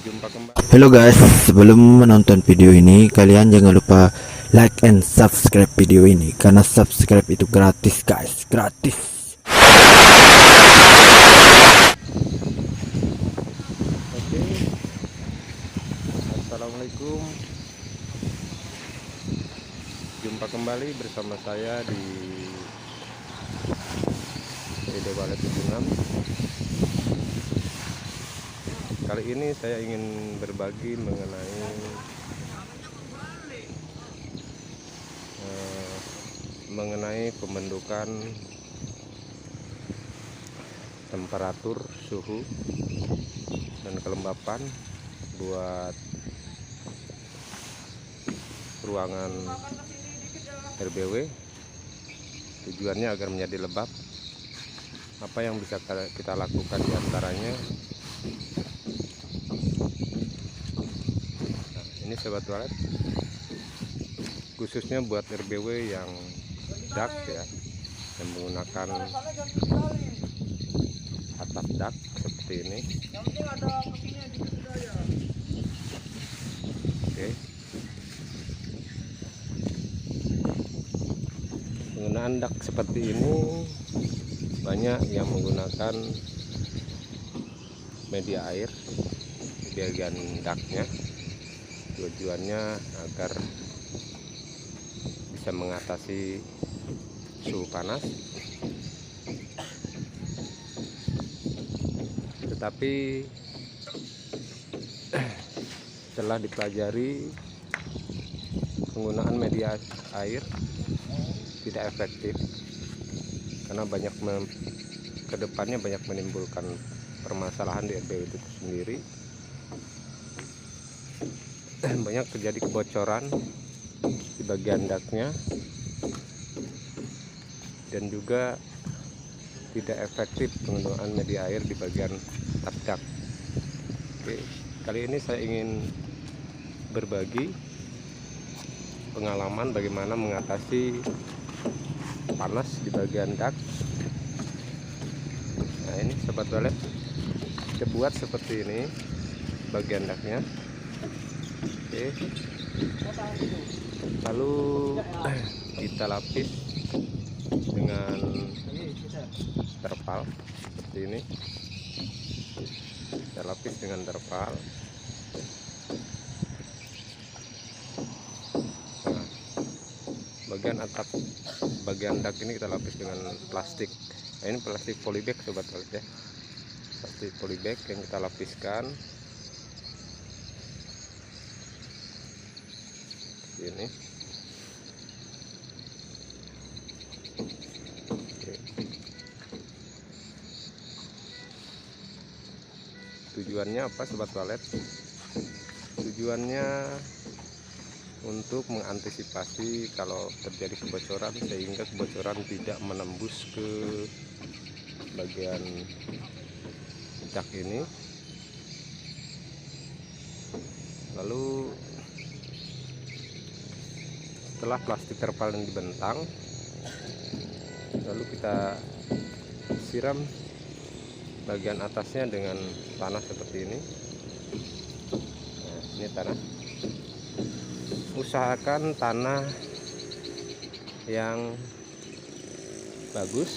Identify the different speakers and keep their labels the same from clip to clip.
Speaker 1: Jumpa kembali.
Speaker 2: Halo guys, sebelum menonton video ini, kalian jangan lupa like and subscribe video ini karena subscribe itu gratis guys, gratis.
Speaker 1: Oke, assalamualaikum. Jumpa kembali bersama saya di Dede 76. Kali ini saya ingin berbagi mengenai pembentukan temperatur, suhu, dan kelembapan buat ruangan RBW. Tujuannya agar menjadi lembab. Apa yang bisa kita lakukan diantaranya, nah, ini sobat walet, khususnya buat RBW yang dak ya, yang menggunakan atap dak seperti ini. Oke, penggunaan dak seperti ini banyak yang menggunakan media air di bagian daknya. Tujuannya agar bisa mengatasi suhu panas. Tetapi setelah dipelajari, penggunaan media air tidak efektif karena kedepannya banyak menimbulkan permasalahan di RBW itu sendiri. Banyak terjadi kebocoran di bagian daknya dan juga tidak efektif penggunaan media air di bagian atap dak. Oke, kali ini saya ingin berbagi pengalaman bagaimana mengatasi panas di bagian dak. Nah, ini sobat walet, kita buat seperti ini bagian daknya. Oke, lalu kita lapis dengan terpal seperti ini. Kita lapis dengan terpal. Nah, bagian atap, bagian dak ini kita lapis dengan plastik. Nah, ini plastik polybag sobat walet ya, plastik polybag yang kita lapiskan ini. Oke. Tujuannya apa sobat walet? Tujuannya untuk mengantisipasi kalau terjadi kebocoran, sehingga kebocoran tidak menembus ke bagian dak ini. Lalu setelah plastik terpal yang dibentang, lalu kita siram bagian atasnya dengan tanah seperti ini. Nah, ini tanah. Usahakan tanah yang bagus,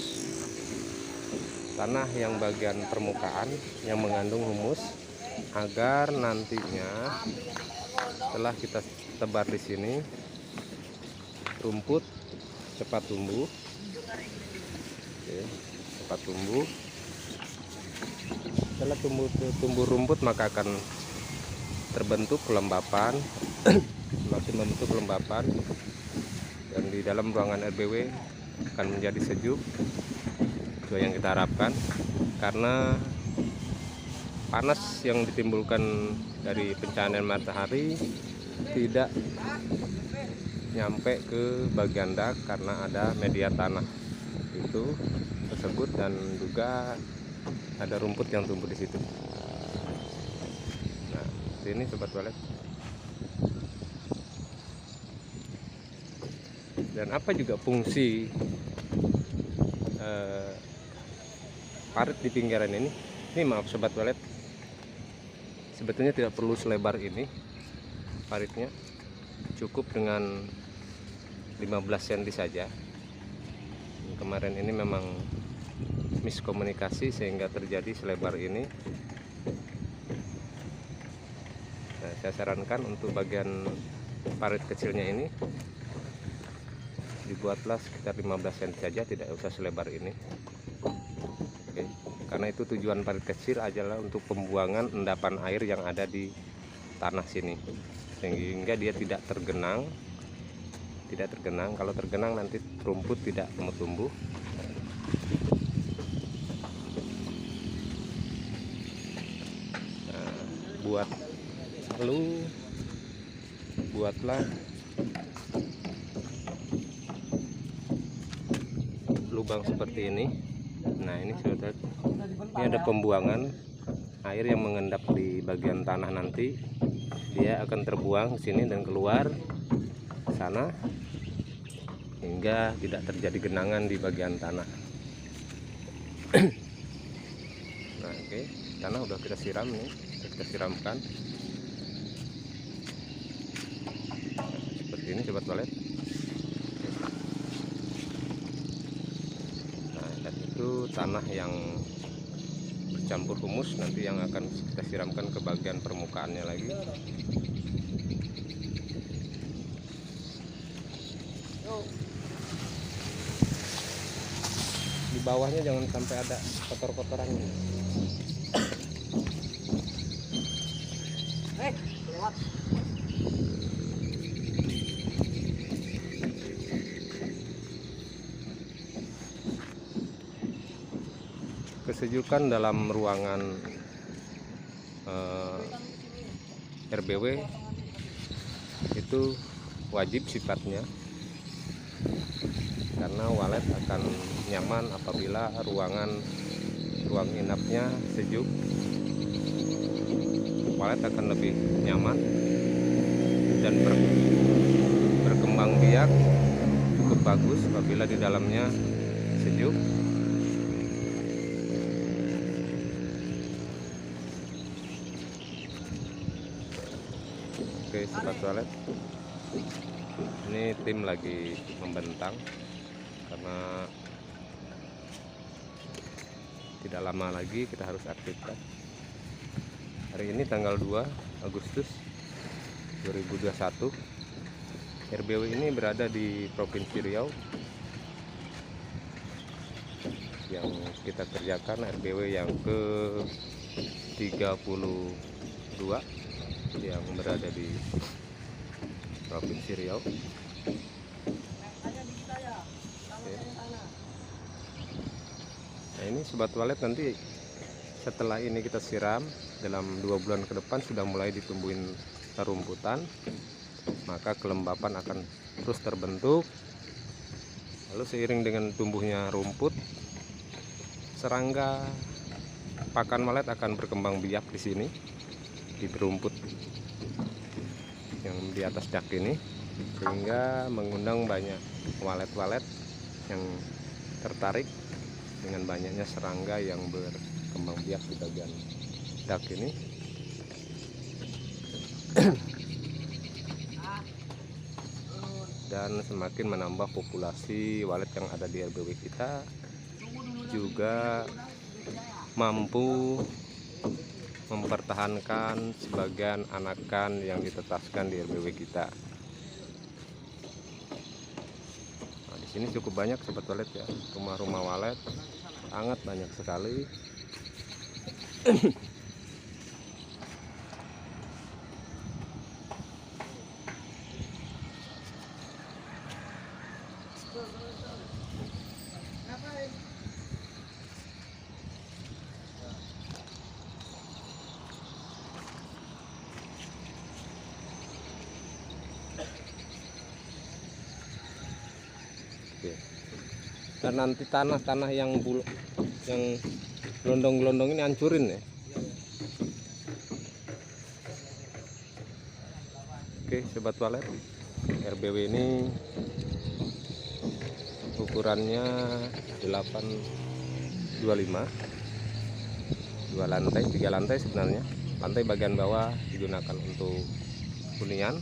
Speaker 1: tanah yang bagian permukaan yang mengandung humus, agar nantinya setelah kita tebar di sini, rumput cepat tumbuh. Oke, cepat tumbuh. Setelah tumbuh rumput, maka akan terbentuk kelembapan, semakin membentuk kelembapan, dan di dalam ruangan RBW akan menjadi sejuk. Itu yang kita harapkan, karena panas yang ditimbulkan dari pencahayaan matahari tidak nyampe ke bagian dak karena ada media tanah itu tersebut, dan juga ada rumput yang tumbuh di situ. Nah, ini sobat walet. Dan apa juga fungsi parit di pinggiran ini? Ini maaf sobat walet, Sebetulnya tidak perlu selebar ini paritnya, cukup dengan 15 cm saja. Kemarin ini memang miskomunikasi sehingga terjadi selebar ini. Nah, saya sarankan untuk bagian parit kecilnya ini dibuatlah sekitar 15 cm saja, tidak usah selebar ini. Oke, karena itu tujuan parit kecil adalah untuk pembuangan endapan air yang ada di tanah sini, sehingga dia tidak tergenang. Kalau tergenang nanti rumput tidak mau tumbuh. Nah, buatlah lubang seperti ini. Nah, ini sudah, ini ada pembuangan air yang mengendap di bagian tanah, nanti dia akan terbuang ke sini dan keluar ke sana hingga tidak terjadi genangan di bagian tanah. Nah, oke, tanah udah kita siram nih, kita siramkan seperti ini sobat walet. Nah, dan itu tanah yang bercampur humus nanti yang akan kita siramkan ke bagian permukaannya lagi. Di bawahnya jangan sampai ada kotor-kotorannya.
Speaker 3: Lewat.
Speaker 1: Kesejukan dalam ruangan RBW itu wajib sifatnya, karena walet akan nyaman apabila ruang inapnya sejuk. Walet akan lebih nyaman dan berkembang biak cukup bagus apabila di dalamnya sejuk. Oke sobat walet, ini tim lagi membentang karena tidak lama lagi kita harus aktifkan. Hari ini tanggal 2 Agustus 2021. RBW ini berada di Provinsi Riau. Yang kita kerjakan RBW yang ke 32 yang berada di Provinsi Riau. Nah, ini sobat walet, nanti setelah ini kita siram, dalam 2 bulan ke depan sudah mulai ditumbuhin rumputan, maka kelembapan akan terus terbentuk. Lalu seiring dengan tumbuhnya rumput, serangga pakan walet akan berkembang biak di sini, di rumput yang di atas dak ini, sehingga mengundang banyak walet-walet yang tertarik dengan banyaknya serangga yang berkembang biak di bagian dak ini. Dan semakin menambah populasi walet yang ada di RBW kita, juga mampu mempertahankan sebagian anakan yang ditetaskan di RBW kita. Nah, di sini cukup banyak sobat walet ya, rumah-rumah walet sangat banyak sekali. Dan nanti tanah-tanah yang gelondong-gelondong ini hancurin ya. Oke sobat walet, RBW ini ukurannya 825, 2 lantai, 3 lantai sebenarnya, Lantai bagian bawah digunakan untuk hunian.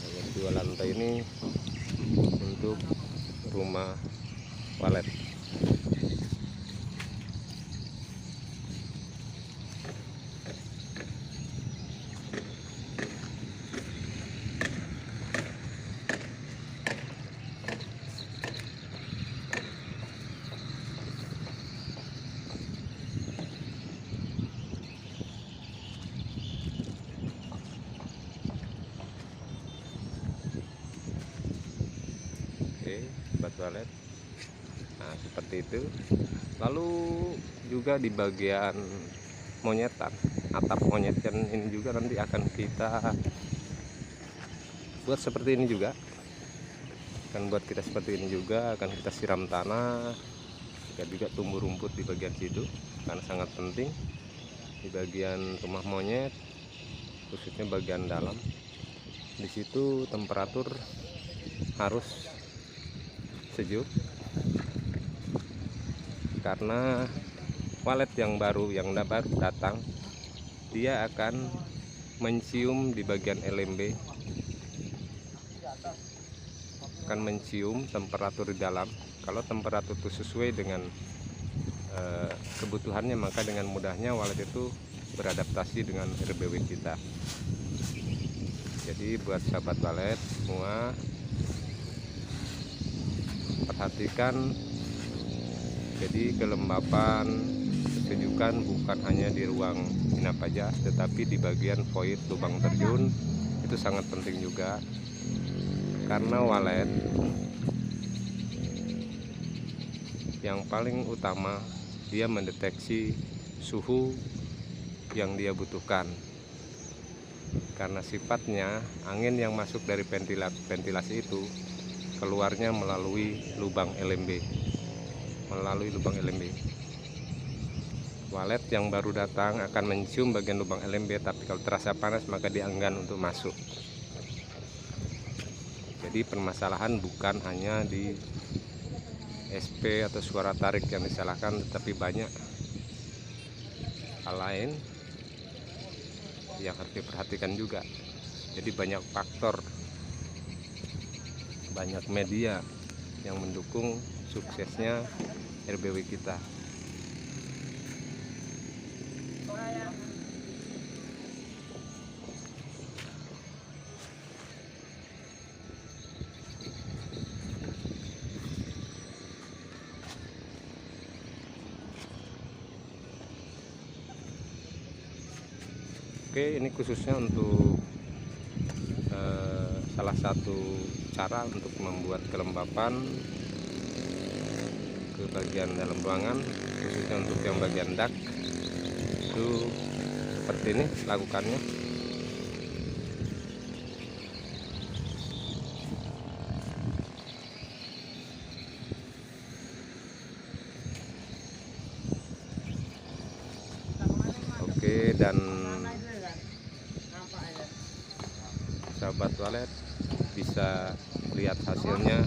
Speaker 1: Yang dua lantai ini untuk rumah walet. Buat toilet. Nah, seperti itu. Lalu juga di bagian monyetan, atap monyetan ini juga nanti akan kita buat seperti ini juga. Akan kita siram tanah, juga tumbuh rumput di bagian situ karena sangat penting di bagian rumah monyet, khususnya bagian dalam. Di situ temperatur harus sejuk karena walet yang baru datang, dia akan mencium di bagian LMB, akan mencium temperatur di dalam. Kalau temperatur itu sesuai dengan kebutuhannya, maka dengan mudahnya walet itu beradaptasi dengan RBW kita. Jadi buat sahabat walet semua, perhatikan, jadi kelembapan, kesejukan bukan hanya di ruang inap aja, tetapi di bagian void lubang terjun itu sangat penting juga, karena walet yang paling utama dia mendeteksi suhu yang dia butuhkan, karena sifatnya angin yang masuk dari ventilasi itu keluarnya melalui lubang LMB. Walet yang baru datang akan mencium bagian lubang LMB, tapi kalau terasa panas maka dia enggan untuk masuk. Jadi permasalahan bukan hanya di SP atau suara tarik yang disalahkan, tetapi banyak hal lain yang harus diperhatikan juga. Jadi banyak faktor, banyak media yang mendukung suksesnya RBW kita. Oke, ini khususnya untuk salah satu cara untuk membuat kelembapan ke bagian dalam ruangan, khususnya untuk yang bagian dak itu seperti ini lakukannya. Oke, dan sahabat walet bisa lihat hasilnya